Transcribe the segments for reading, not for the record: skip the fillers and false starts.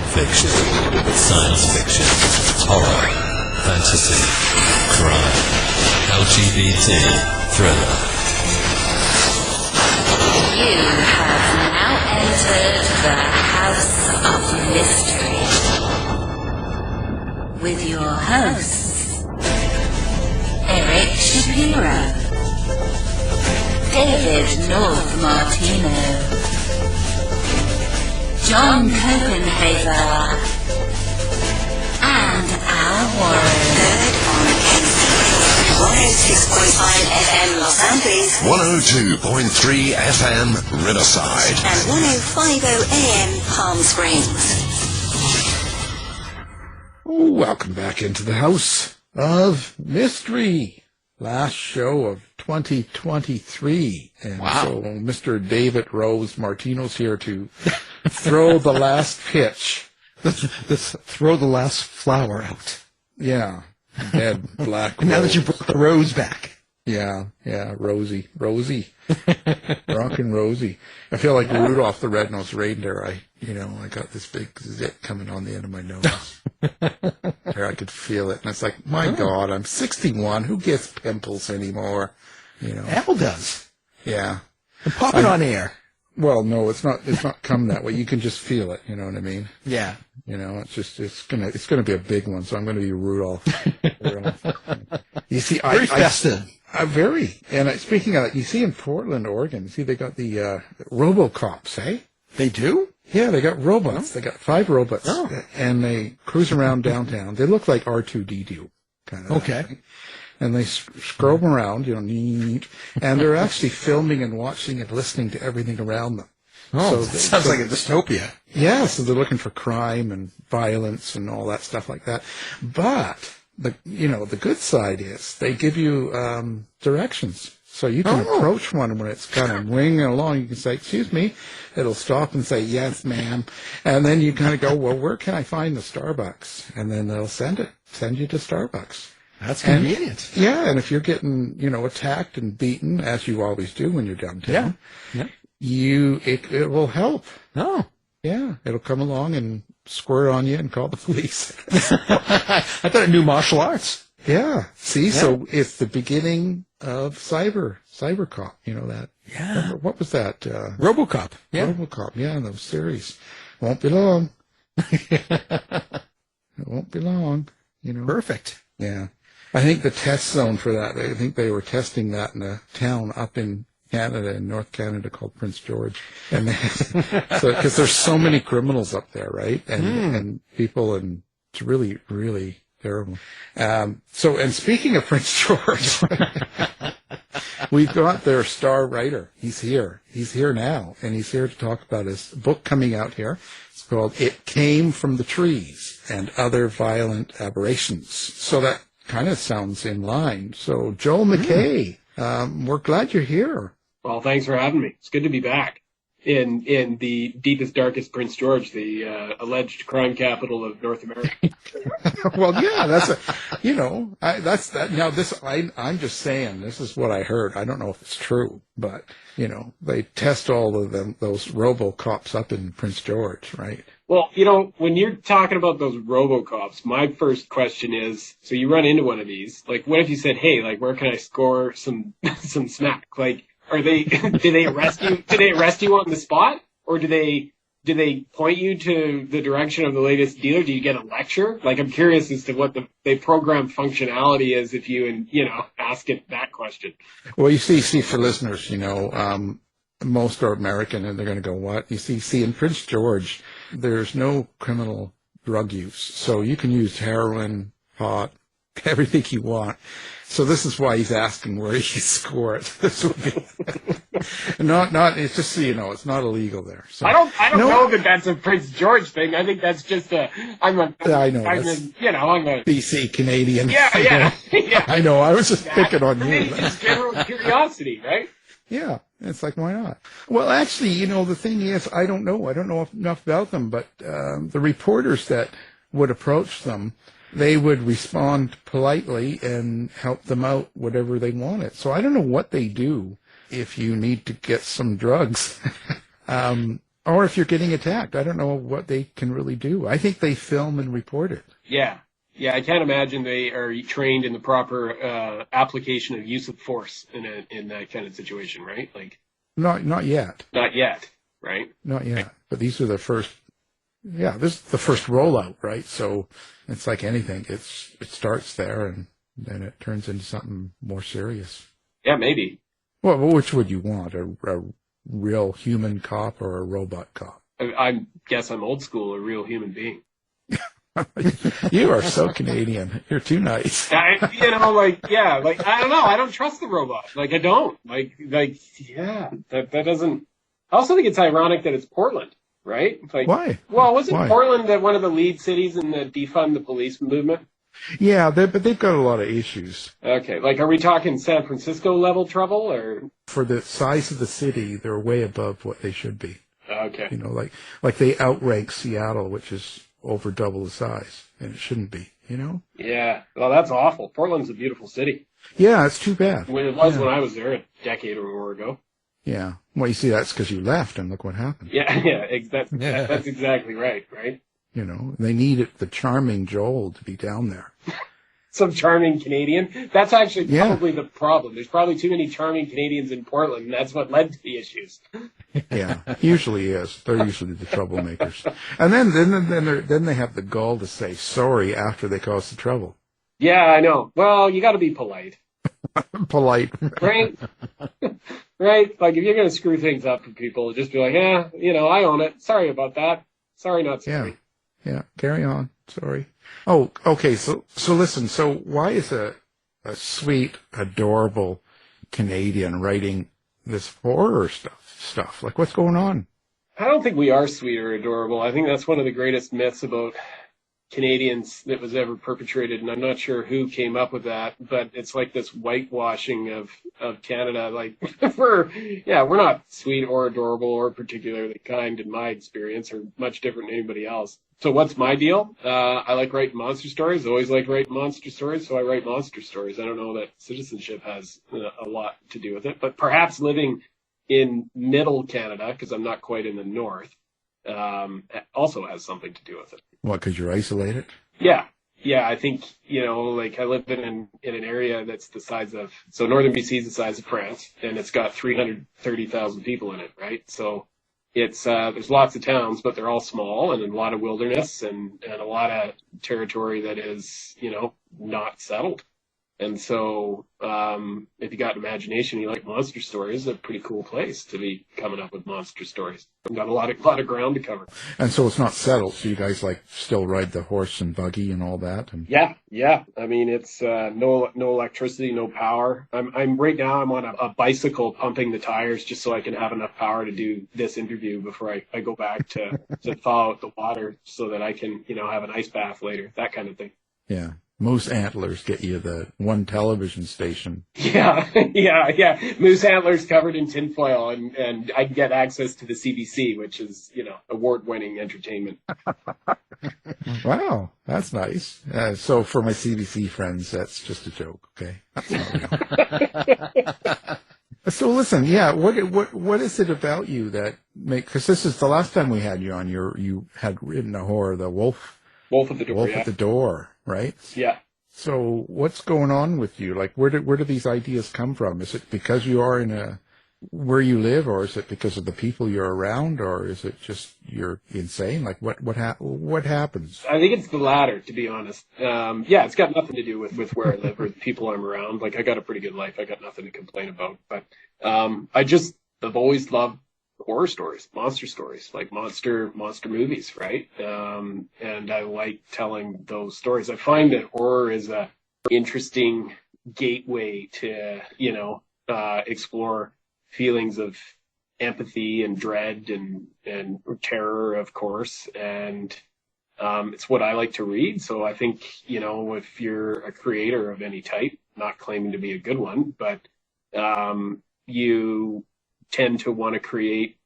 fiction, science fiction, horror, fantasy, crime, LGBT, thriller. You have now entered the House of Mystery with your hosts, Eric Shapiro, David North Martino, John Copenhaver, and Al Warren. Heard on 106.5 FM Los Angeles, 102.3 FM Riverside, and 105.0 AM Palm Springs. Welcome back into the House of Mystery. Last show of 2023. And wow. So Mr. David Rose Martino's here to throw the last pitch. Throw the last flower out. Yeah. Dead black now rose. that you brought the rose back. Yeah, Rosie. Rockin' Rosie. I feel like Rudolph the Red-Nosed Reindeer. I got this big zit coming on the end of my nose. There, I could feel it. And it's like, my God, I'm 61. Who gets pimples anymore? Al does. Yeah. And pop it on air. Well, no, it's not come that way. You can just feel it, you know what I mean? Yeah. It's gonna be a big one, so I'm gonna be Rudolph. You see, very festive. Very. And speaking of that, you see in Portland, Oregon, they got the RoboCops, eh? They do? Yeah, they got robots. They got 5 robots. Oh. And they cruise around downtown. They look like R2-D2 kind of. Okay. Thing. And they scroll around, neat. And they're actually filming and watching and listening to everything around them. Oh, so sounds like a dystopia. Yeah, so they're looking for crime and violence and all that stuff like that. But the good side is they give you directions. So you can approach one when it's kind of winging along. You can say, "Excuse me." It'll stop and say, "Yes, ma'am." And then you kind of go, "Well, where can I find the Starbucks?" And then they'll send you to Starbucks. That's convenient. And if you're getting, attacked and beaten, as you always do when you're downtown, it will help. Oh. Yeah, it'll come along and squirt on you and call the police. I thought it knew martial arts. Yeah. See, so it's the beginning of Cybercop, that. Yeah. What was that? RoboCop. Yeah. RoboCop, yeah, those series. Won't be long. It won't be long, Perfect. Yeah. I think the test zone for that, I think they were testing that in a town up in Canada, in North Canada, called Prince George. And because there's so many criminals up there, right? And people, and it's really, really terrible. And speaking of Prince George, we've got their star writer. He's here. He's here now. And he's here to talk about his book coming out here. It's called It Came from the Trees and Other Violent Aberrations. So that kind of sounds in line. So Joel McKay, we're glad you're here. Well, thanks for having me. It's good to be back in the deepest, darkest Prince George, the alleged crime capital of North America. Well, yeah, that's that. Now, I'm just saying, this is what I heard. I don't know if it's true, but they test all of those RoboCops up in Prince George, right? Well, when you're talking about those RoboCops, my first question is, so you run into one of these, like, what if you said, "Hey, like, where can I score some smack?" Like, do they arrest you? Do they arrest you on the spot, or do they point you to the direction of the latest dealer? Do you get a lecture? Like, I'm curious as to what the program functionality is if you ask it that question. Well, you see, for listeners, most are American, and they're going to go, "What?" You see, in Prince George, there's no criminal drug use, so you can use heroin, pot, everything you want. So this is why he's asking where he can score it. This would be not. It's just so you know, it's not illegal there. So, I don't know that that's a Prince George thing. I think that's just I'm a BC Canadian. Yeah. I know. I was just picking on you. It's just general curiosity, right? Yeah, it's like, why not? Well, actually, the thing is, I don't know. I don't know enough about them, but the reporters that would approach them, they would respond politely and help them out whatever they wanted. So I don't know what they do if you need to get some drugs. Or if you're getting attacked, I don't know what they can really do. I think they film and report it. Yeah. Yeah, I can't imagine they are trained in the proper application of use of force in that kind of situation, right? Like, Not yet. not yet, right? Not yet. But these are the first. Yeah, this is the first rollout, right? So it's like anything. It starts there and then it turns into something more serious. Yeah, maybe. Well, which would you want? A real human cop or a robot cop? I guess I'm old school, a real human being. You are so Canadian. You're too nice. I don't know. I don't trust the robot. Like, I don't. Yeah, that doesn't. I also think it's ironic that it's Portland, right? Like, Why? Well, wasn't Why? Portland one of the lead cities in the defund the police movement? Yeah, but they've got a lot of issues. Okay, like, are we talking San Francisco level trouble, or? For the size of the city, they're way above what they should be. Okay. You know, like they outrank Seattle, which is over double the size, and it shouldn't be, you know? Yeah. Well, that's awful. Portland's a beautiful city. Yeah, it's too bad. When it was when I was there a decade or more ago. Yeah. Well, you see, that's because you left, and look what happened. Yeah, that's exactly right, right? You know, they needed the charming Joel to be down there. Some charming Canadian. That's actually Yeah. probably the problem. There's probably too many charming Canadians in Portland, and that's what led to the issues. Yeah, usually is. They're usually the troublemakers. And then they have the gall to say sorry after they cause the trouble. Yeah, I know. Well, you got to be polite, Polite. right? Right? Like, if you're going to screw things up for people, just be like, yeah, I own it. Sorry about that. Sorry, not sorry. Yeah. Carry on. Sorry. Oh, okay. So listen. So why is a sweet, adorable Canadian writing this horror stuff? Like, what's going on? I don't think we are sweet or adorable. I think that's one of the greatest myths about Canadians that was ever perpetrated, and I'm not sure who came up with that, but it's like this whitewashing of Canada. Like, we're not sweet or adorable or particularly kind in my experience, or much different than anybody else. So what's my deal? I like writing monster stories. Always like writing monster stories, so I write monster stories. I don't know that citizenship has a lot to do with it, but perhaps living in middle Canada, because I'm not quite in the north, also has something to do with it. What, because you're isolated? Yeah. I think, like, I live in an area that's the size of, so northern BC is the size of France, and it's got 330,000 people in it, right? So it's, there's lots of towns, but they're all small, and a lot of wilderness and a lot of territory that is, not settled. And so, if you got an imagination, you like monster stories, it's a pretty cool place to be coming up with monster stories. I've got a lot of ground to cover. And so it's not settled. So you guys still ride the horse and buggy and all that. And Yeah. I mean, it's no electricity, no power. I'm right now. I'm on a bicycle pumping the tires just so I can have enough power to do this interview before I go back to thaw out the water so that I can have an ice bath later. That kind of thing. Yeah. Moose antlers get you the one television station. Yeah. Moose antlers covered in tinfoil, and I get access to the CBC, which is, award-winning entertainment. Wow, that's nice. So for my CBC friends, that's just a joke, okay? That's not real. So listen, what is it about you that because this is the last time we had you on, you had written a horror, the Wolf at the Door. Wolf at the Door, right? Yeah. So what's going on with you? Like, where do these ideas come from? Is it because you are where you live, or is it because of the people you're around, or is it just you're insane? Like, what happens? I think it's the latter, to be honest. It's got nothing to do with where I live or the people I'm around. Like, I got a pretty good life. I got nothing to complain about. But I've always loved horror stories, monster stories, like monster movies, right? And I like telling those stories. I find that horror is a interesting gateway to, explore feelings of empathy and dread and terror, of course. And it's what I like to read. So I think, if you're a creator of any type, not claiming to be a good one, but you tend to want to create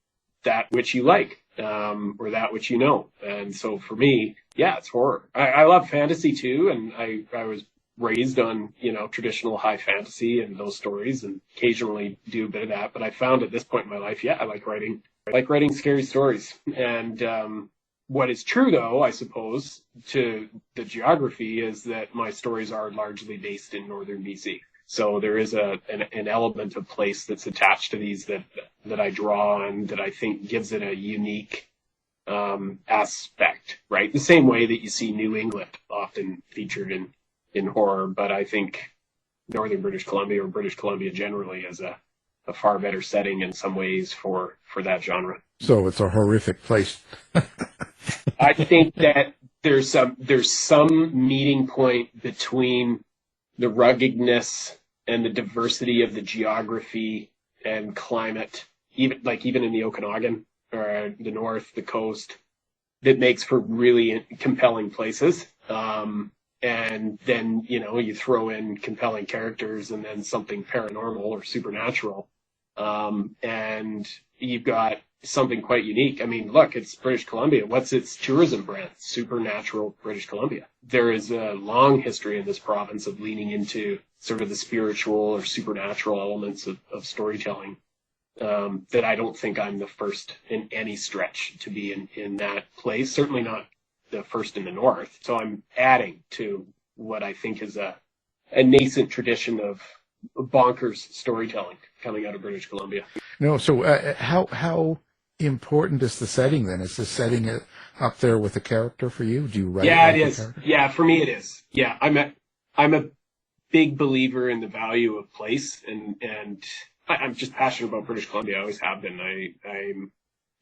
that which you like, or that which you know. And so for me, it's horror. I love fantasy too, and I was raised on, traditional high fantasy and those stories, and occasionally do a bit of that. But I found at this point in my life, I like writing I like writing scary stories. And what is true, though, I suppose, to the geography is that my stories are largely based in northern BC. So there is an element of place that's attached to these that I draw on that I think gives it a unique aspect, right? The same way that you see New England often featured in horror, but I think northern British Columbia or British Columbia generally is a far better setting in some ways for that genre. So it's a horrific place. I think that there's some meeting point between the ruggedness and the diversity of the geography and climate, even in the Okanagan or the north, the coast, that makes for really compelling places. And then, you throw in compelling characters and then something paranormal or supernatural. And you've got something quite unique. I mean, look, it's British Columbia. What's its tourism brand? Supernatural British Columbia. There is a long history in this province of leaning into sort of the spiritual or supernatural elements of storytelling, that I don't think I'm the first in any stretch to be in that place. Certainly not the first in the north. So I'm adding to what I think is a nascent tradition of bonkers storytelling coming out of British Columbia. No, so how important is the setting then? Is the setting up there with the character for you? Do you write? Yeah, like it is. Yeah, for me it is. Yeah, I'm a big believer in the value of place, and I'm just passionate about British Columbia. I always have been.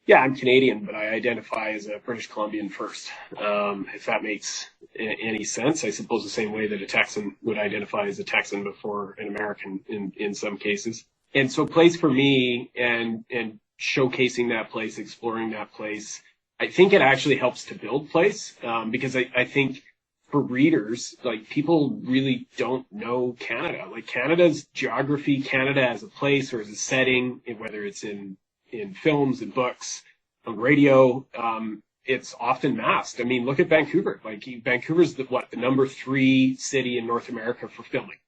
I'm Canadian, but I identify as a British Columbian first. If that makes any sense, I suppose the same way that a Texan would identify as a Texan before an American in some cases. And so place for me and showcasing that place, exploring that place, I think it actually helps to build place, because I think for readers, like, people really don't know Canada. Like, Canada's geography, Canada as a place or as a setting, whether it's in films and books, on radio, it's often masked. I mean, look at Vancouver. Like, Vancouver's the number 3 city in North America for filming.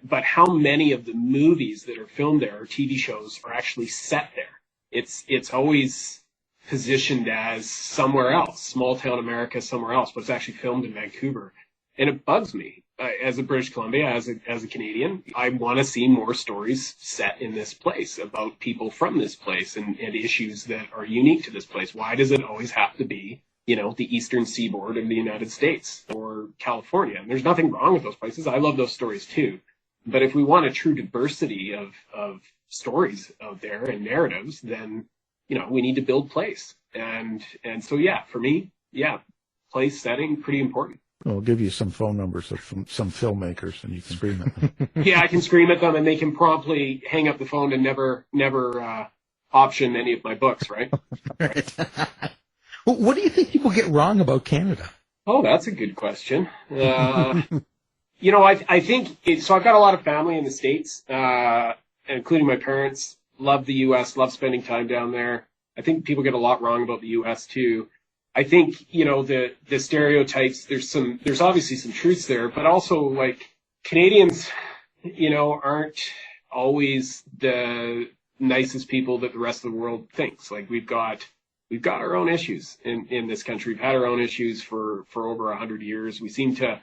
But how many of the movies that are filmed there or TV shows are actually set there? It's always positioned as somewhere else, small town America, somewhere else, but it's actually filmed in Vancouver. And it bugs me. As a British Columbia, as a Canadian, I want to see more stories set in this place about people from this place and issues that are unique to this place. Why does it always have to be, the eastern seaboard of the United States or California? And there's nothing wrong with those places. I love those stories too. But if we want a true diversity of stories out there and narratives, then, we need to build place. And so, yeah, for me, place setting, pretty important. I'll give you some phone numbers of some filmmakers, and you can scream at them. Yeah, I can scream at them, and they can promptly hang up the phone and never option any of my books, right? Right. Well, what do you think people get wrong about Canada? Oh, that's a good question. I think so I've got a lot of family in the States, including my parents. Love the U.S., love spending time down there. I think people get a lot wrong about the U.S. too. I think, the stereotypes, there's obviously some truths there, but also, like, Canadians, aren't always the nicest people that the rest of the world thinks. Like, we've got our own issues in this country. We've had our own issues for over 100 years. We seem to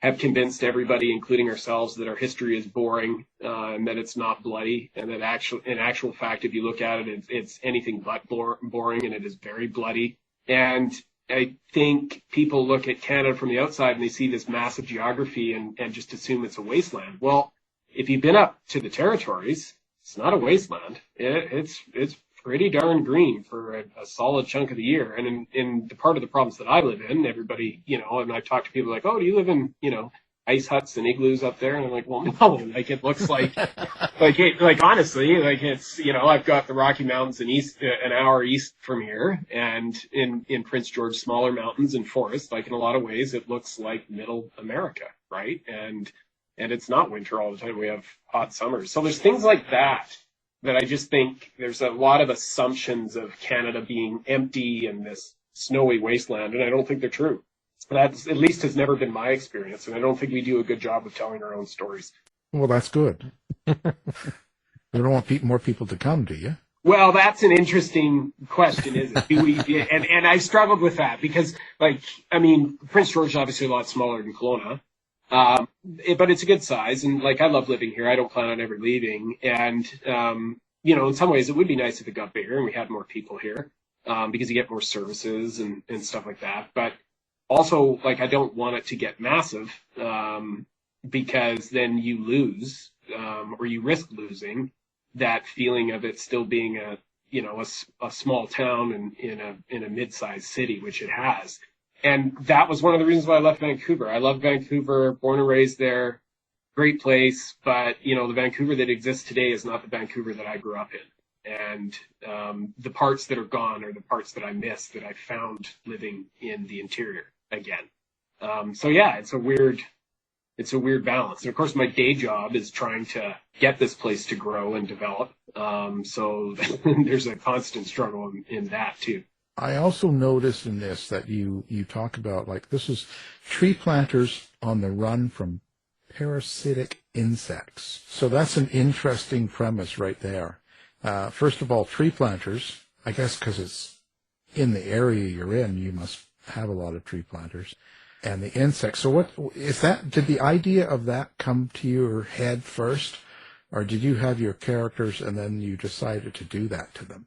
have convinced everybody, including ourselves, that our history is boring, and that it's not bloody, and that in actual fact, if you look at it, it's anything but boring, and it is very bloody. And I think people look at Canada from the outside and they see this massive geography and just assume it's a wasteland. Well, if you've been up to the territories, it's not a wasteland. It's pretty darn green for a solid chunk of the year. And in the part of the province that I live in, everybody, and I've talked to people like, oh, do you live in, ice huts and igloos up there? And I'm like, well, no, like, it looks like, honestly, like, it's, I've got the Rocky Mountains an hour east from here, and in Prince George, smaller mountains and forests. Like, in a lot of ways, it looks like middle America, right? And it's not winter all the time. We have hot summers. So there's things like that I just think there's a lot of assumptions of Canada being empty and this snowy wasteland, and I don't think they're true. That at least has never been my experience, and I don't think we do a good job of telling our own stories. Well, that's good. You don't want more people to come, do you? Well, that's an interesting question, isn't it? Do we, and I struggled with that because, like, I mean, Prince George is obviously a lot smaller than Kelowna, but it's a good size, and like, I love living here. I don't plan on ever leaving, and you know, in some ways, it would be nice if it got bigger and we had more people here, because you get more services and stuff like that. But also, like, I don't want it to get massive, because then you lose, or you risk losing that feeling of it still being a small town in a mid-sized city, which it has. And that was one of the reasons why I left Vancouver. I love Vancouver, born and raised there, great place, but the Vancouver that exists today is not the Vancouver that I grew up in. And the parts that are gone are the parts that I miss, that I found living in the interior again. So yeah, it's a weird balance. And of course, my day job is trying to get this place to grow and develop. So there's a constant struggle in that too. I also noticed in this that you talk about, like, this is tree planters on the run from parasitic insects. So that's an interesting premise right there. First of all, tree planters, I guess because it's in the area you're in, you must have a lot of tree planters. And the insects. So what is that? Did the idea of that come to your head first, or did you have your characters and then you decided to do that to them?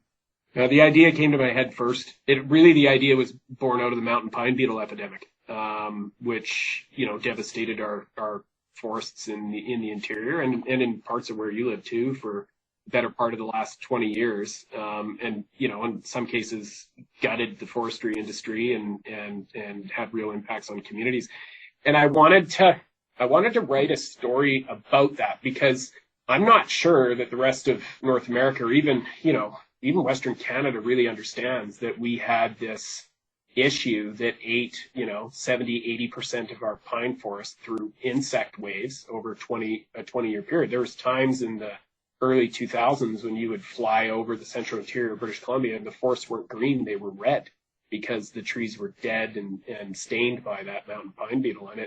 The idea came to my head first. The idea was born out of the mountain pine beetle epidemic, which devastated our forests in the interior and in parts of where you live too for the better part of the last 20 years. And in some cases gutted the forestry industry and had real impacts on communities. And I wanted to write a story about that because I'm not sure that the rest of North America or even Western Canada really understands that we had this issue that ate 70-80% of our pine forest through insect waves over a 20-year period. There was times in the early 2000s when you would fly over the central interior of British Columbia and the forests weren't green, they were red because the trees were dead and stained by that mountain pine beetle. And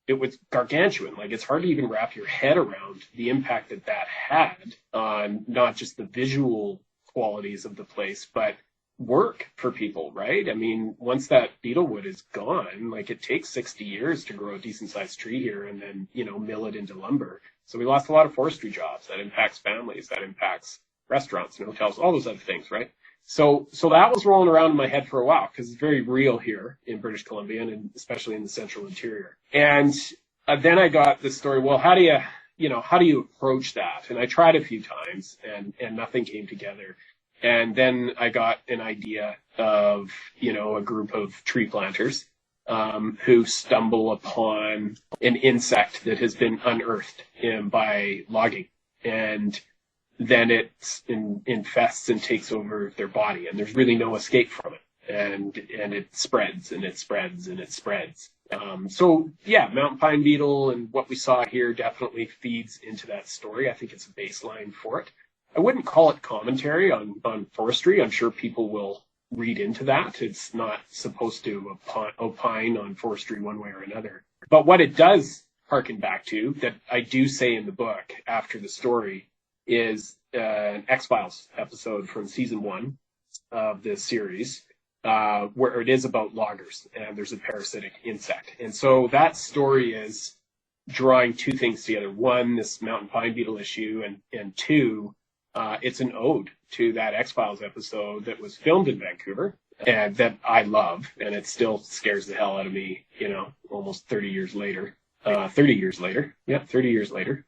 it was gargantuan. Like, it's hard to even wrap your head around the impact that had on not just the visual qualities of the place, but work for people, right? I mean, once that beetlewood is gone, like, it takes 60 years to grow a decent sized tree here and then, mill it into lumber. So we lost a lot of forestry jobs. That impacts families, that impacts restaurants and hotels, all those other things, right? So that was rolling around in my head for a while because it's very real here in British Columbia and especially in the central interior. And then I got this story, well, how do you approach that? And I tried a few times and nothing came together. And then I got an idea of, a group of tree planters who stumble upon an insect that has been unearthed by logging. And then it infests and takes over their body. And there's really no escape from it. And it spreads and it spreads and it spreads. So yeah, mountain pine beetle and what we saw here definitely feeds into that story. I think it's a baseline for it. I wouldn't call it commentary on forestry. I'm sure people will read into that. It's not supposed to opine on forestry one way or another. But what it does harken back to, that I do say in the book after the story, is an X-Files episode from season 1 of this series, where it is about loggers and there's a parasitic insect. And so that story is drawing two things together. One, this mountain pine beetle issue, and two, it's an ode to that X-Files episode that was filmed in Vancouver and that I love, and it still scares the hell out of me, almost 30 years later. 30 years later. Yeah, 30 years later.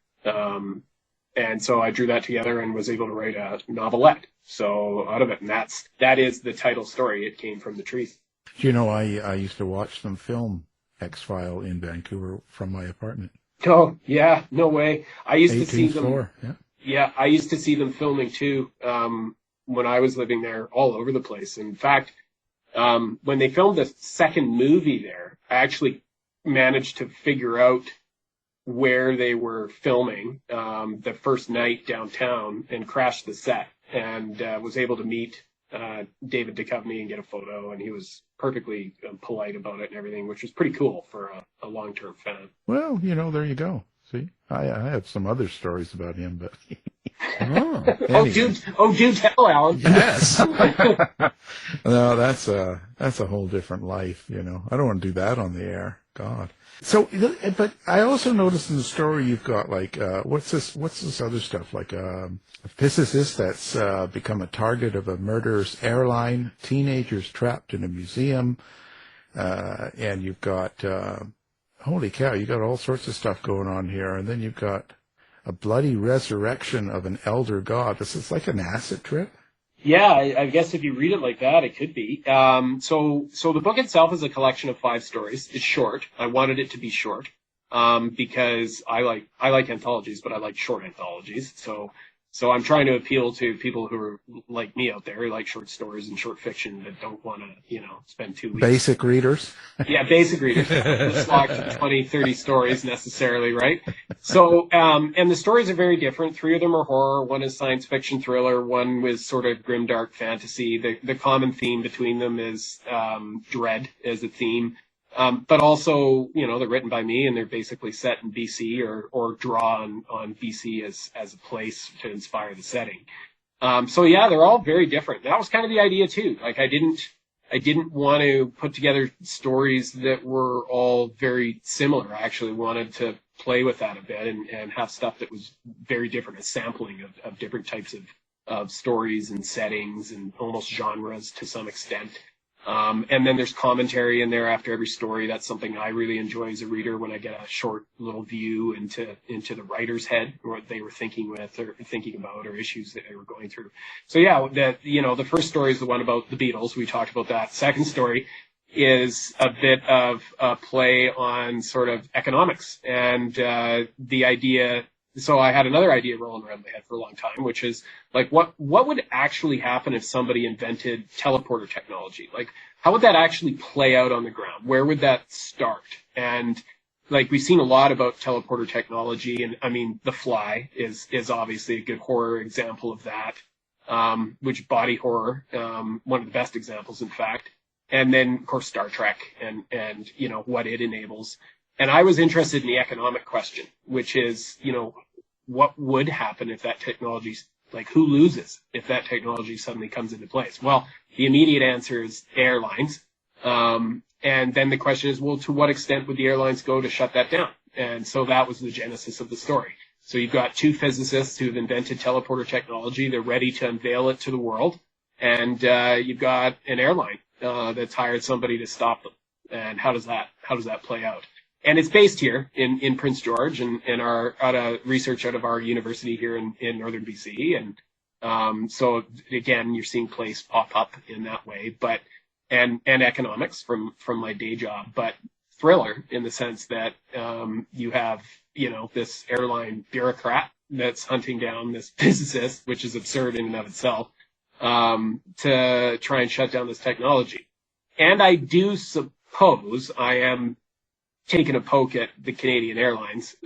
And so I drew that together and was able to write a novelette. So out of it, and that is the title story. It came from the trees. I used to watch them film X-File in Vancouver from my apartment. Oh, yeah, no way. I used to see them. Floor, yeah. Yeah, I used to see them filming too when I was living there, all over the place. In fact, when they filmed the second movie there, I actually managed to figure out where they were filming the first night downtown and crashed the set and was able to meet David Duchovny and get a photo, and he was perfectly polite about it and everything, which was pretty cool for a long-term fan. Well, there you go. See, I have some other stories about him, but Oh, Anyway. do tell, Alan. Yes. No, that's a whole different life, you know. I don't want to do that on the air. God. So, but I also noticed in the story you've got like, what's this other stuff? Like a physicist that's become a target of a murderous airline, teenagers trapped in a museum, and you've got, holy cow, you got all sorts of stuff going on here, and then you've got a bloody resurrection of an elder god. This is like an acid trip. Yeah, I guess if you read it like that, it could be. So the book itself is a collection of 5 stories. It's short. I wanted it to be short, because I like anthologies, but I like short anthologies. So I'm trying to appeal to people who are like me out there, who like short stories and short fiction that don't want to, spend 2 weeks. Basic readers. Yeah, basic readers. Let's walk to 20, 30 stories necessarily, right? So, and the stories are very different. 3 of them are horror. 1 is science fiction thriller. 1 was sort of grimdark fantasy. The common theme between them is dread as a theme. But also, they're written by me, and they're basically set in BC or draw on BC as a place to inspire the setting. So yeah, they're all very different. That was kind of the idea too. Like I didn't want to put together stories that were all very similar. I actually wanted to play with that a bit and have stuff that was very different, a sampling of different types of stories and settings and almost genres to some extent. And then there's commentary in there after every story. That's something I really enjoy as a reader, when I get a short little view into the writer's head, or what they were thinking about, or issues that they were going through. So yeah, the first story is the one about the Beatles. We talked about that. Second story is a bit of a play on sort of economics and the idea. So I had another idea rolling around my head for a long time, which is like, what would actually happen if somebody invented teleporter technology? Like, how would that actually play out on the ground? Where would that start? And like, we've seen a lot about teleporter technology, and I mean, The Fly is obviously a good horror example of that, which body horror, one of the best examples, in fact. And then, of course, Star Trek and what it enables. And I was interested in the economic question, which is, what would happen if that technology, like who loses if that technology suddenly comes into place? Well, the immediate answer is airlines. And then the question is, well, to what extent would the airlines go to shut that down? And so that was the genesis of the story. So you've got 2 physicists who've invented teleporter technology. They're ready to unveil it to the world. And you've got an airline that's hired somebody to stop them. And how does that play out? And it's based here in Prince George and out of research out of our university here in northern BC. And so again, you're seeing place pop up in that way, but and economics from my day job, but thriller in the sense that you have this airline bureaucrat that's hunting down this physicist, which is absurd in and of itself, to try and shut down this technology. And I do suppose I am taken a poke at the Canadian Airlines,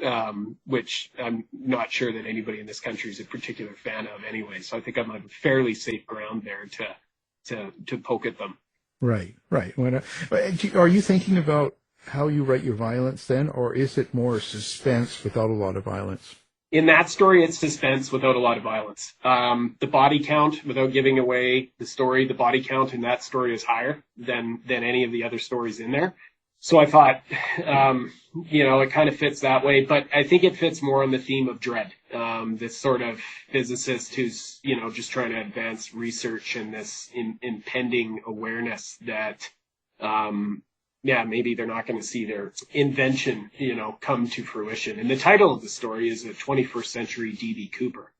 which I'm not sure that anybody in this country is a particular fan of anyway. So I think I'm on fairly safe ground there to poke at them. Right. Are you thinking about how you write your violence then, or is it more suspense without a lot of violence? In that story, it's suspense without a lot of violence. The body count, without giving away the story, the body count in that story is higher than any of the other stories in there. So I thought, it kind of fits that way, but I think it fits more on the theme of dread. This sort of physicist who's, just trying to advance research and this impending awareness that, maybe they're not going to see their invention, come to fruition. And the title of the story is A 21st Century D.B. Cooper.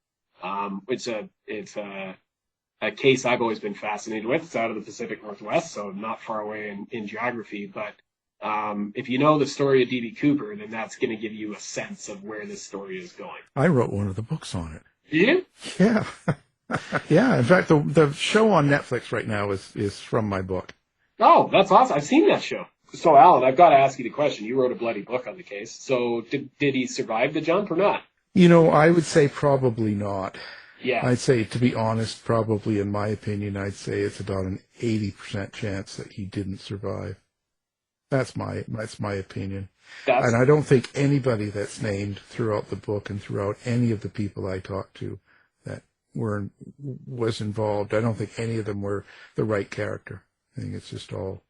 It's a case I've always been fascinated with. It's out of the Pacific Northwest, so not far away in geography, but if you know the story of D.B. Cooper, then that's going to give you a sense of where this story is going. I wrote one of the books on it. Did you? Yeah. Yeah. In fact, the show on Netflix right now is from my book. Oh, that's awesome. I've seen that show. So, Alan, I've got to ask you the question. You wrote a bloody book on the case. So did he survive the jump or not? I would say probably not. Yeah. I'd say, to be honest, probably in my opinion, I'd say it's about an 80% chance that he didn't survive. That's my opinion. And I don't think anybody that's named throughout the book and throughout any of the people I talked to was involved, I don't think any of them were the right character. I think it's just all,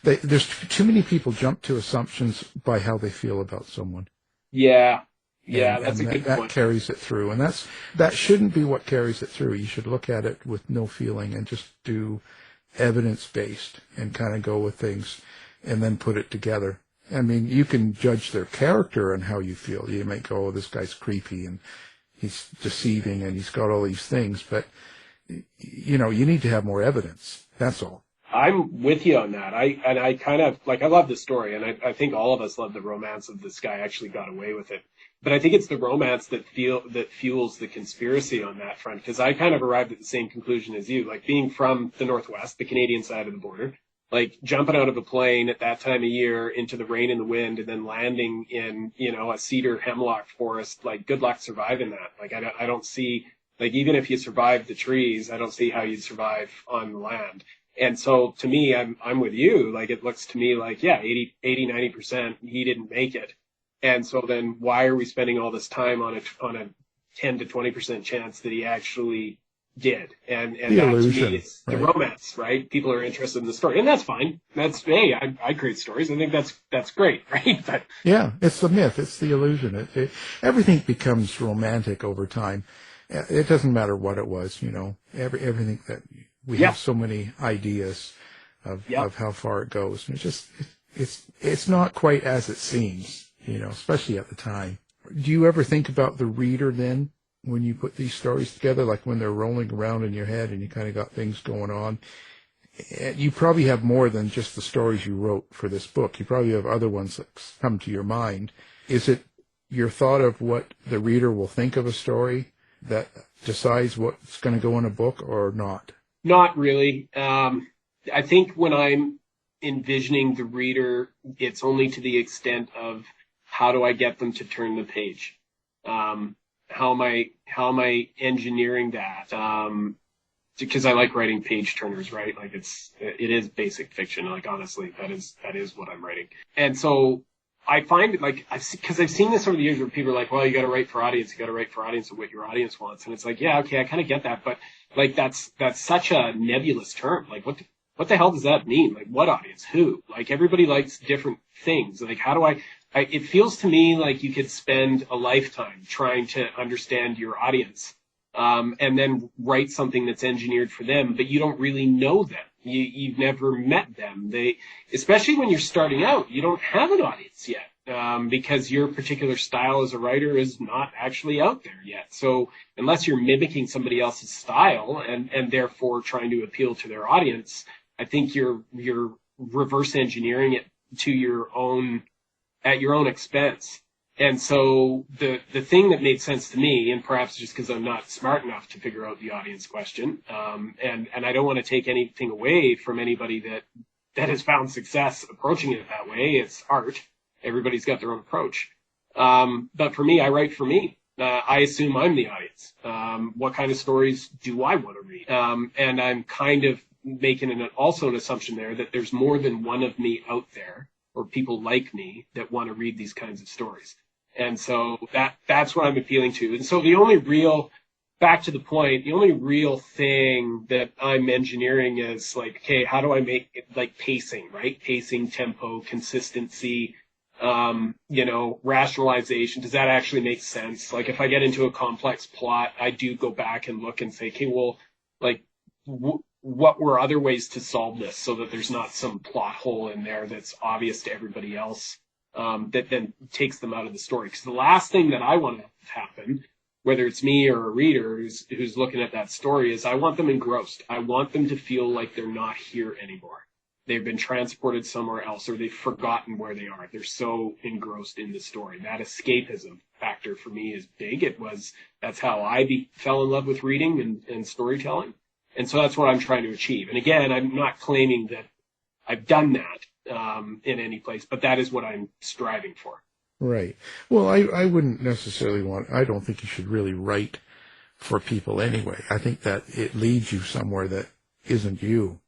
there's too many people jump to assumptions by how they feel about someone. Yeah. Yeah, that's a good that point. carries it through. And that shouldn't be what carries it through. You should look at it with no feeling and just do evidence-based and kind of go with things and then put it together. I mean, you can judge their character and how you feel. You might go, oh, this guy's creepy and he's deceiving and he's got all these things. But, you know, you need to have more evidence. That's all. I'm with you on that. I kind of, like, I love the story, and I think all of us love the romance of this guy actually got away with it. But I think it's the romance that fuels the conspiracy on that front, because I kind of arrived at the same conclusion as you. Like, being from the Northwest, the Canadian side of the border, like jumping out of a plane at that time of year into the rain and the wind and then landing in, you know, a cedar hemlock forest, like, good luck surviving that. Like, I don't see, like, even if you survive the trees, I don't see how you'd survive on the land. And so to me, I'm with you. Like, it looks to me like, yeah, 90% he didn't make it. And so then why are we spending all this time on a 10 to 20% chance that he actually did? And the that illusion, to me is right? The romance, right? People are interested in the story, and that's fine. That's, hey, I create stories. I think that's great, right? But yeah, it's the myth. It's the illusion. Everything becomes romantic over time. It doesn't matter what it was, you know, everything that we have so many ideas of how far it goes. And it's not quite as it seems, you know, especially at the time. Do you ever think about the reader then when you put these stories together, like when they're rolling around in your head and you kind of got things going on? You probably have more than just the stories you wrote for this book. You probably have other ones that come to your mind. Is it your thought of what the reader will think of a story that decides what's going to go in a book or not? Not really. I think when I'm envisioning the reader, it's only to the extent of how do I get them to turn the page? How am I engineering that? Because I like writing page turners, right? Like it is basic fiction. Like, honestly, that is what I'm writing. And so I find it, like, because I've seen this over the years where people are like, well, you got to write for audience. You got to write for audience of what your audience wants. And it's like, yeah, okay, I kind of get that. But like, that's such a nebulous term. Like, what the hell does that mean? Like, what audience? Who? Like, everybody likes different things. Like, how do it feels to me like you could spend a lifetime trying to understand your audience, and then write something that's engineered for them, but you don't really know them. You've never met them. Especially when you're starting out, you don't have an audience yet, because your particular style as a writer is not actually out there yet. So unless you're mimicking somebody else's style and therefore trying to appeal to their audience, I think you're reverse engineering it at your own expense. And so the thing that made sense to me, and perhaps just because I'm not smart enough to figure out the audience question, and I don't want to take anything away from anybody that has found success approaching it that way. It's art. Everybody's got their own approach. But for me, I write for me. I assume I'm the audience. What kind of stories do I want to read? And I'm kind of making also an assumption there that there's more than one of me out there, or people like me that want to read these kinds of stories. And so that's what I'm appealing to. And so back to the point, the only real thing that I'm engineering is like, okay, how do I make it, like, pacing, right? Pacing, tempo, consistency, rationalization. Does that actually make sense? Like, if I get into a complex plot, I do go back and look and say, okay, well, like, what were other ways to solve this so that there's not some plot hole in there that's obvious to everybody else, that then takes them out of the story? Because the last thing that I want to happen, whether it's me or a reader who's looking at that story, is I want them engrossed. I want them to feel like they're not here anymore. They've been transported somewhere else, or they've forgotten where they are. They're so engrossed in the story. That escapism factor for me is big. That's how I fell in love with reading and storytelling. And so that's what I'm trying to achieve. And again, I'm not claiming that I've done that in any place, but that is what I'm striving for. Right. Well, I wouldn't necessarily I don't think you should really write for people anyway. I think that it leads you somewhere that isn't you.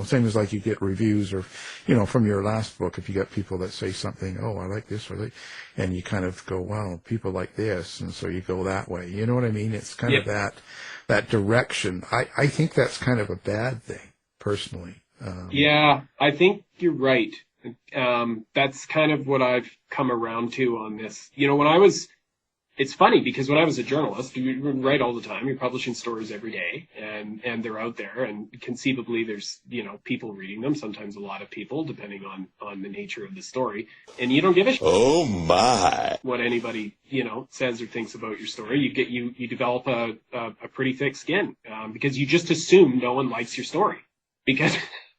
Same as like you get reviews or, from your last book, if you get people that say something, oh, I like this, and you kind of go, wow, people like this. And so you go that way. You know what I mean? It's kind of that direction. I think that's kind of a bad thing, personally. Yeah, I think you're right. That's kind of what I've come around to on this. It's funny because when I was a journalist, you write all the time. You're publishing stories every day, and they're out there, and conceivably there's, people reading them, sometimes a lot of people, depending on the nature of the story. And you don't give a shit. Oh my. What anybody, says or thinks about your story. You develop a pretty thick skin, because you just assume no one likes your story because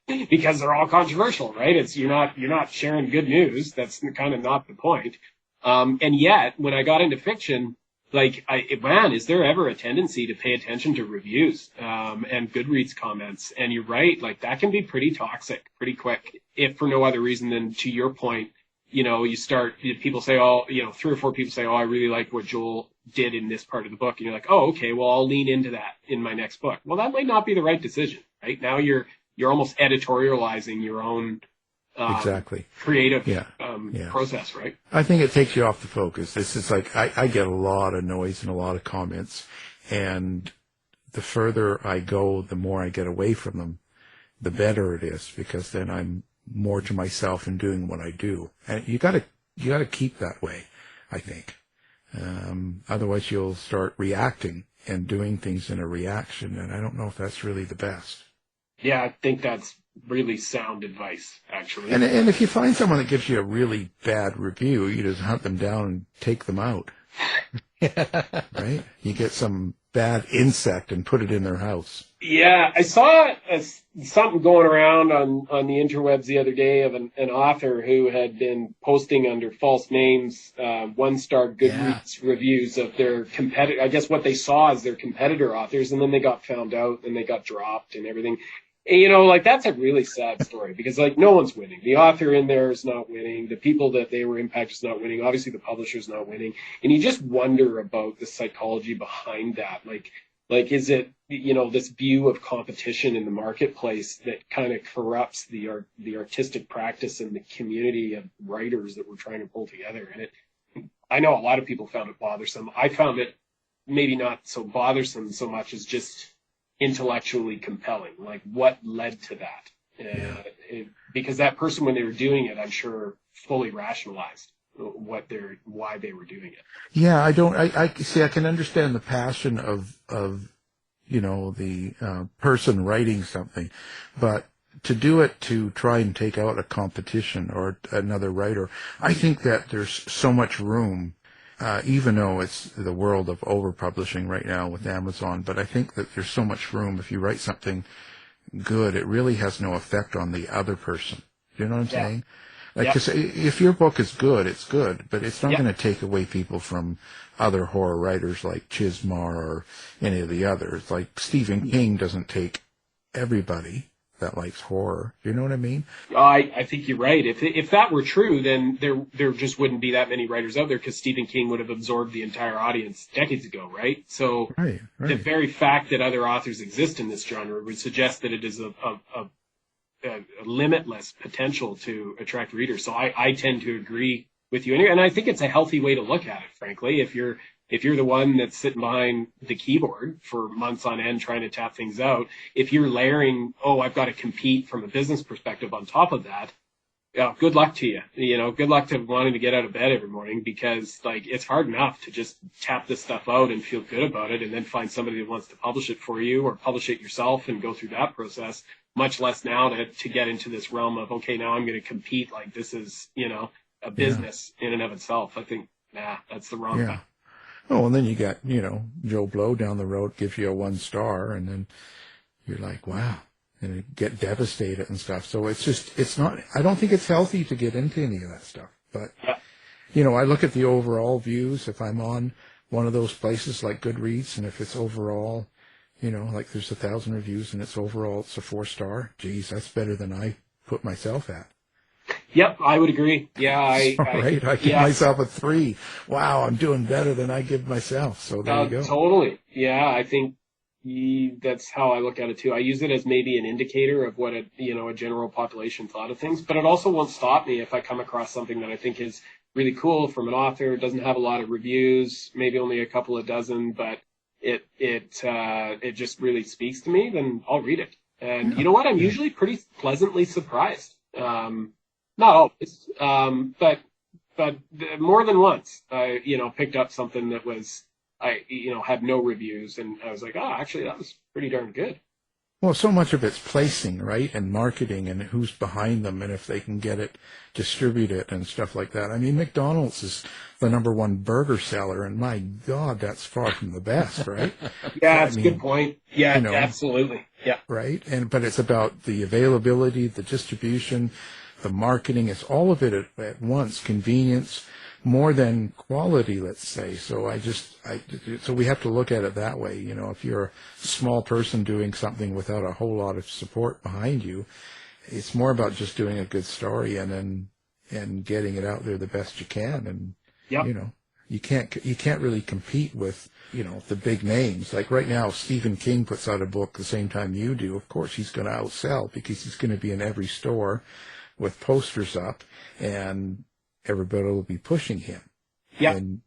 they're all controversial, right? You're not sharing good news. That's kind of not the point. And yet, when I got into fiction, is there ever a tendency to pay attention to reviews, and Goodreads comments? And you're right, that can be pretty toxic pretty quick, if for no other reason than, to your point, people say, 3 or 4 people say, oh, I really like what Joel did in this part of the book. And you're like, oh, okay, well, I'll lean into that in my next book. Well, that might not be the right decision, right? Now you're almost editorializing your own exactly creative process, right? I think it takes you off the focus. This is I get a lot of noise and a lot of comments, and the further I go, the more I get away from them, the better it is, because then I'm more to myself in doing what I do. And you gotta keep that way, I think. Otherwise you'll start reacting and doing things in a reaction, and I don't know if that's really the best. Yeah, I think that's really sound advice, actually. And if you find someone that gives you a really bad review, you just hunt them down and take them out. Right? You get some bad insect and put it in their house. Yeah, I saw something going around on the interwebs the other day of an author who had been posting under false names 1-star Goodreads reviews of their competitor. I guess what they saw as their competitor authors, and then they got found out and they got dropped and everything. And, that's a really sad story because, no one's winning. The author in there is not winning. The people that they were impacted is not winning. Obviously, the publisher's not winning. And you just wonder about the psychology behind that. Is it, this view of competition in the marketplace that kind of corrupts the artistic practice and the community of writers that we're trying to pull together? And I know a lot of people found it bothersome. I found it maybe not so bothersome so much as just intellectually compelling. What led to that? Because that person, when they were doing it, I'm sure fully rationalized why they were doing it. Yeah, I see. I can understand the passion of the person writing something, but to do it to try and take out a competition or another writer, I think that there's so much room. Even though it's the world of overpublishing right now with Amazon, but I think that there's so much room. If you write something good, it really has no effect on the other person. You know what I'm saying? Because if your book is good, it's good, but it's not going to take away people from other horror writers like Chismar or any of the others. Like Stephen King doesn't take everybody that likes horror. You know what I mean? I think you're right. If that were true, then there just wouldn't be that many writers out there, because Stephen King would have absorbed the entire audience decades ago, right? So right. The very fact that other authors exist in this genre would suggest that it is a limitless potential to attract readers. So I tend to agree with you, and I think it's a healthy way to look at it, frankly. If you're the one that's sitting behind the keyboard for months on end trying to tap things out, if you're layering, I've got to compete from a business perspective on top of that, good luck to you. Good luck to wanting to get out of bed every morning, because it's hard enough to just tap this stuff out and feel good about it and then find somebody that wants to publish it for you or publish it yourself and go through that process, much less now to get into this realm of, okay, now I'm going to compete like this is, a business in and of itself. I think, that's the wrong path. Oh, and then you got, Joe Blow down the road gives you a 1-star, and then you're like, wow, and you get devastated and stuff. So it's not, I don't think it's healthy to get into any of that stuff. But, I look at the overall views. If I'm on one of those places like Goodreads, and if it's overall, there's 1,000 reviews and it's a 4-star, geez, that's better than I put myself at. Yep, I would agree. Yeah, I give myself a 3. Wow, I'm doing better than I give myself. So there you go. Totally. Yeah, I think that's how I look at it too. I use it as maybe an indicator of what a general population thought of things, but it also won't stop me if I come across something that I think is really cool from an author. It doesn't have a lot of reviews, maybe only a couple of dozen, but it just really speaks to me. Then I'll read it. And you know what? I'm usually pretty pleasantly surprised. Not always, but more than once, I picked up something that was had no reviews, and I was like, oh, actually, that was pretty darn good. Well, so much of it's placing, right, and marketing, and who's behind them, and if they can get it, distribute it, and stuff like that. I mean, McDonald's is the #1 burger seller, and my God, that's far from the best, right? Yeah, that's a good point. Yeah, absolutely. Yeah. Right, but it's about the availability, the distribution, the marketing. It's all of it at once. Convenience, more than quality, let's say. So so we have to look at it that way. If you're a small person doing something without a whole lot of support behind you, it's more about just doing a good story and getting it out there the best you can. And you can't really compete with the big names. Like right now, Stephen King puts out a book the same time you do. Of course, he's going to outsell because he's going to be in every store with posters up, and everybody will be pushing him. Yeah. And,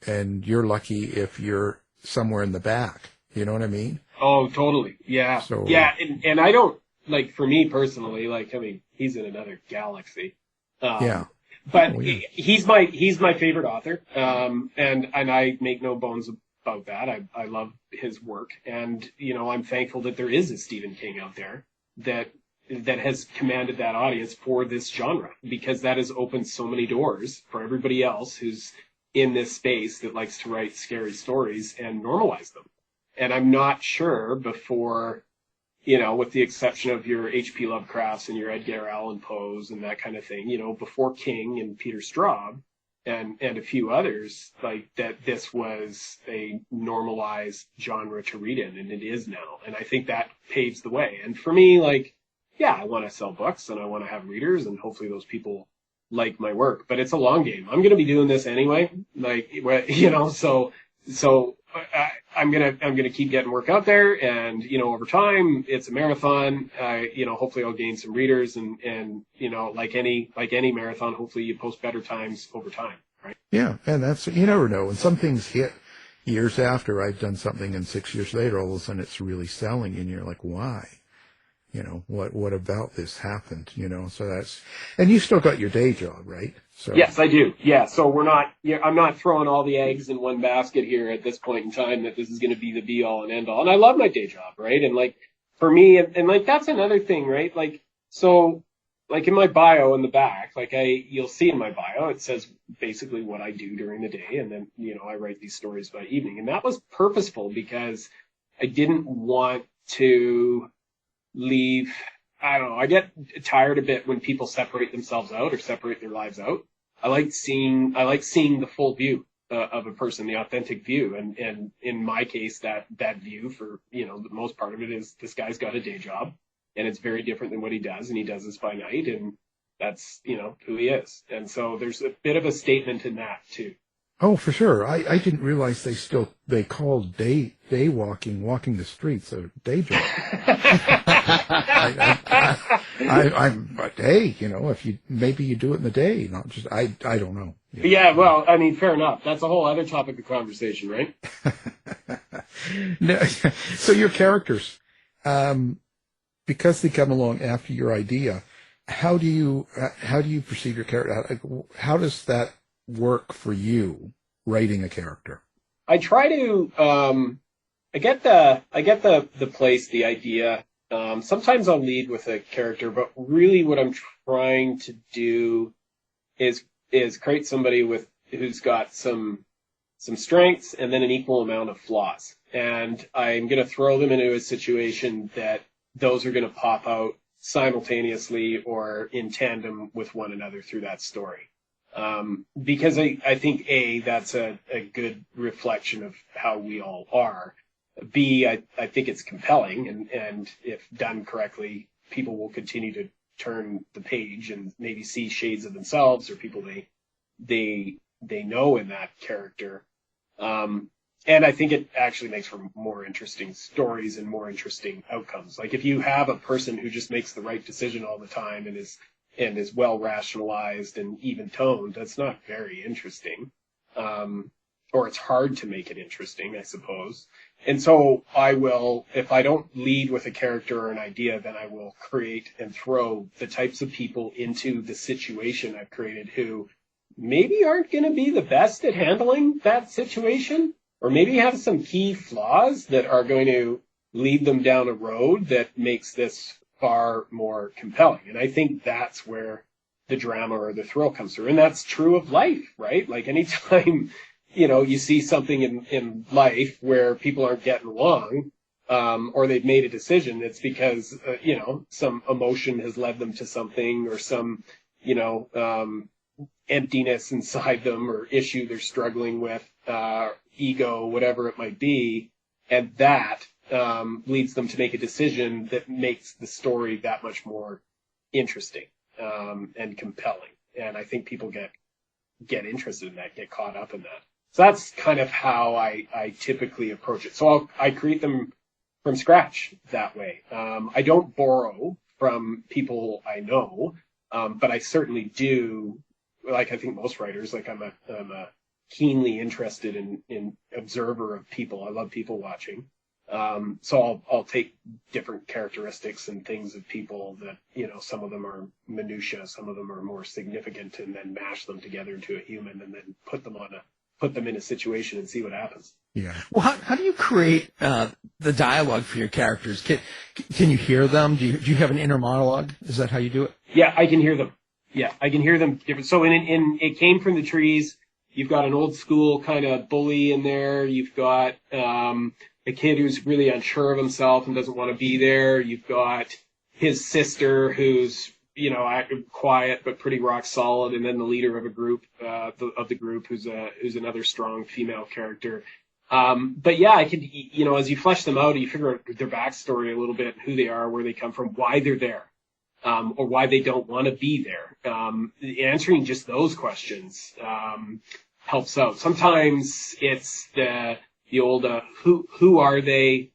and you're lucky if you're somewhere in the back. You know what I mean? Oh, totally. Yeah. So, yeah. And I don't, for me personally, he's in another galaxy. But he's my favorite author. And I make no bones about that. I love his work. And, I'm thankful that there is a Stephen King out there that has commanded that audience for this genre, because that has opened so many doors for everybody else who's in this space that likes to write scary stories and normalize them. And I'm not sure before, with the exception of your H.P. Lovecrafts and your Edgar Allan Poes and that kind of thing, before King and Peter Straub and a few others, that this was a normalized genre to read in, and it is now. And I think that paves the way. And for me, I want to sell books and I want to have readers, and hopefully those people like my work, but it's a long game. I'm going to be doing this anyway. So I'm going to keep getting work out there, and, over time it's a marathon. Hopefully I'll gain some readers, and like any marathon, hopefully you post better times over time. Right. Yeah. And you never know. And some things hit years after I've done something, and 6 years later, all of a sudden it's really selling, and you're like, why? What about this happened, so and you still got your day job, right? So. Yes, I do. Yeah. So I'm not throwing all the eggs in one basket here at this point in time, that this is going to be the be all and end all. And I love my day job. Right. And for me, and that's another thing, right? In my bio in the back, you'll see in my bio, it says basically what I do during the day. And then, I write these stories by evening, and that was purposeful because I didn't want to leave. I don't know. I get tired a bit when people separate themselves out or separate their lives out. I like seeing the full view of a person, the authentic view. And in my case, that view for, the most part of it is this guy's got a day job, and it's very different than what he does. And he does this by night, and that's, who he is. And so there's a bit of a statement in that too. Oh, for sure. I didn't realize they called walking the streets a day job. But hey, if maybe you do it in the day, not just, I don't know. Yeah, well, fair enough. That's a whole other topic of conversation, right? No, so your characters, because they come along after your idea, how do you perceive your character? How does that work for you, writing a character? I try to I get the place, the idea. Sometimes I'll lead with a character, but really what I'm trying to do is create somebody who's got some strengths and then an equal amount of flaws. And I'm going to throw them into a situation that those are going to pop out simultaneously or in tandem with one another through that story. Because I think that's a good reflection of how we all are. B, I think it's compelling, and if done correctly, people will continue to turn the page and maybe see shades of themselves or people they know in that character. And And I think it actually makes for more interesting stories and more interesting outcomes. Like if you have a person who just makes the right decision all the time and is well rationalized and even toned, that's not very interesting. Or it's hard to make it interesting, I suppose. And so I will, if I don't lead with a character or an idea, then I will create and throw the types of people into the situation I've created who maybe aren't going to be the best at handling that situation, or maybe have some key flaws that are going to lead them down a road that makes this far more compelling. And I think that's where the drama or the thrill comes through. And that's true of life, right? Like anytime, you see something in life where people aren't getting along, or they've made a decision, it's because, some emotion has led them to something, or some, emptiness inside them, or issue they're struggling with, ego, whatever it might be. And that leads them to make a decision that makes the story that much more interesting and compelling. And I think people get interested in that, get caught up in that. So that's kind of how I typically approach it. So I create them from scratch that way. I don't borrow from people I know, but I certainly do. Like I think most writers, like I'm a keenly interested in observer of people. I love people watching. So I'll take different characteristics and things of people that, some of them are minutia, some of them are more significant, and then mash them together into a human, and then put them in a situation and see what happens. Yeah. Well, how do you create the dialogue for your characters? Can you hear them? Do you have an inner monologue? Is that how you do it? Yeah, I can hear them. Yeah, I can hear them different. So in It Came from the Trees, you've got an old school kind of bully in there. You've got a kid who's really unsure of himself and doesn't want to be there. You've got his sister who's, quiet but pretty rock solid, and then the leader of a group, of the group, who's another strong female character. But yeah, I could, as you flesh them out, you figure out their backstory a little bit, who they are, where they come from, why they're there, or why they don't want to be there. Answering just those questions helps out. Sometimes it's the old who are they,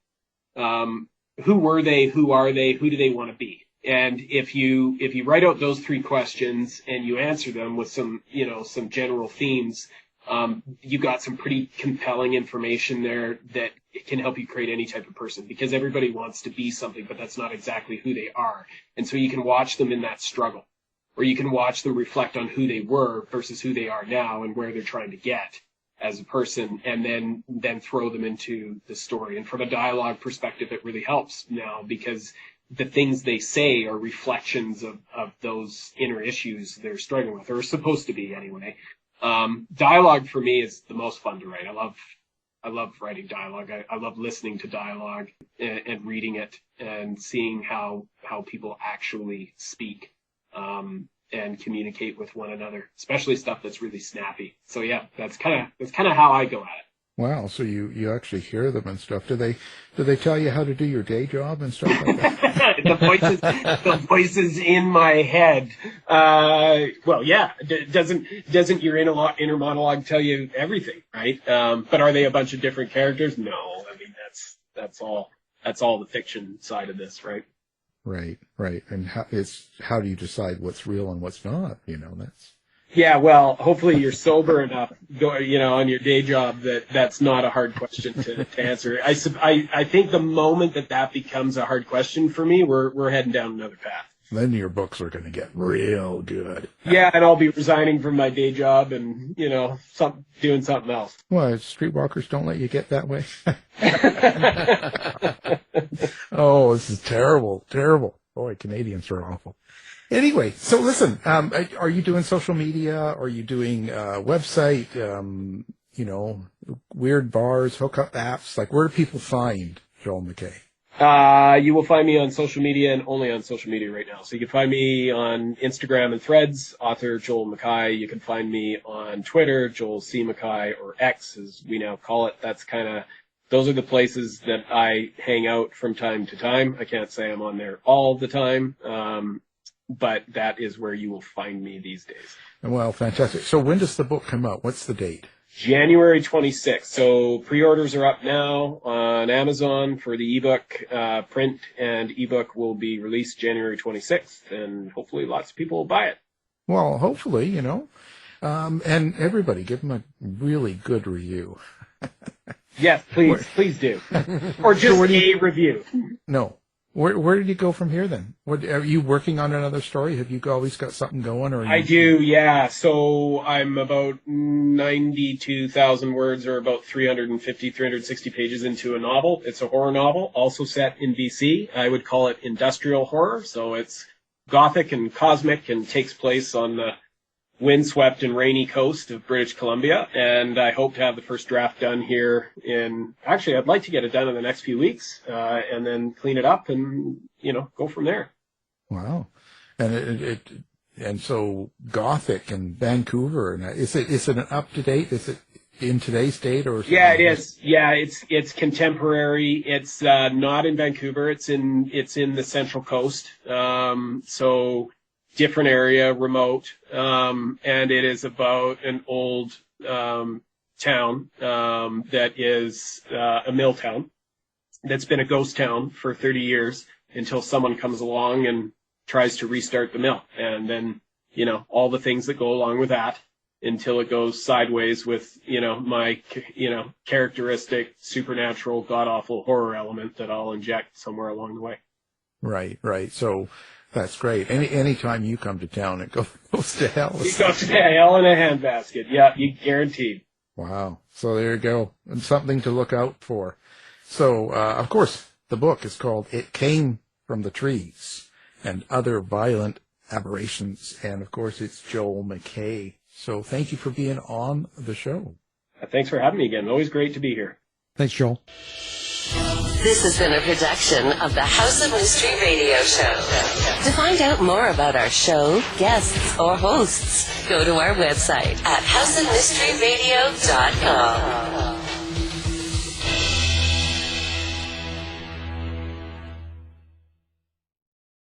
who were they, who are they, who do they want to be? And if you write out those three questions and you answer them with some general themes, you got some pretty compelling information there that can help you create any type of person, because everybody wants to be something, but that's not exactly who they are. And so you can watch them in that struggle, or you can watch them reflect on who they were versus who they are now and where they're trying to get as a person, and then throw them into the story. And from a dialogue perspective, it really helps now, because the things they say are reflections of those inner issues they're struggling with, or are supposed to be anyway. Dialogue for me is the most fun to write. I love writing dialogue. I love listening to dialogue and reading it and seeing how people actually speak and communicate with one another, especially stuff that's really snappy. So yeah, that's kind of how I go at it. Wow, so you actually hear them and stuff. Do they tell you how to do your day job and stuff like that? the voices in my head. Well, yeah. Doesn't your inner monologue tell you everything, right? But are they a bunch of different characters? No. I mean, that's all the fiction side of this, right? Right. And how do you decide what's real and what's not? That's. Yeah, well, hopefully you're sober enough, on your day job that's not a hard question to answer. I think the moment that becomes a hard question for me, we're heading down another path. Then your books are going to get real good. Yeah, and I'll be resigning from my day job and, doing something else. Well, streetwalkers don't let you get that way. Oh, this is terrible. Boy, Canadians are awful. Anyway, so listen, are you doing social media? Are you doing website, weird bars, hookup apps? Like, where do people find Joel McKay? You will find me on social media, and only on social media right now. So you can find me on Instagram and Threads, author Joel McKay. You can find me on Twitter, Joel C. McKay, or X, as we now call it. Those are the places that I hang out from time to time. I can't say I'm on there all the time. But that is where you will find me these days. Well, fantastic. So when does the book come out? What's the date? January 26th. So pre-orders are up now on Amazon for the ebook. Print and ebook will be released January 26th, and hopefully lots of people will buy it. Well, hopefully, you know. And everybody, give them a really good review. Yes, please do. Or just a review. No. Where did you go from here then? What, are you working on another story? Have you always got something going? Or I do, yeah. So I'm about 92,000 words, or about 360 pages into a novel. It's a horror novel, also set in BC. I would call it industrial horror. So it's gothic and cosmic and takes place on the windswept and rainy coast of British Columbia. And I hope to have the first draft done here actually, I'd like to get it done in the next few weeks, and then clean it up and, go from there. Wow. And and so gothic and Vancouver, and is it an up to date? Is it in today's date or? Yeah, it is. Yeah, it's contemporary. It's not in Vancouver. It's in the Central Coast. So different area, remote, and it is about an old town that is a mill town that's been a ghost town for 30 years until someone comes along and tries to restart the mill. And then, all the things that go along with that until it goes sideways with, my, characteristic supernatural, god-awful horror element that I'll inject somewhere along the way. Right. So that's great. Anytime you come to town, it goes to hell. You go to hell in a handbasket. Yeah, you guaranteed. Wow. So there you go. And something to look out for. So, of course, the book is called It Came from the Trees and Other Violent Aberrations. And, of course, it's Joel McKay. So thank you for being on the show. Thanks for having me again. Always great to be here. Thanks, Joel. This has been a production of the House of Mystery Radio Show. To find out more about our show, guests, or hosts, go to our website at houseofmysteryradio.com.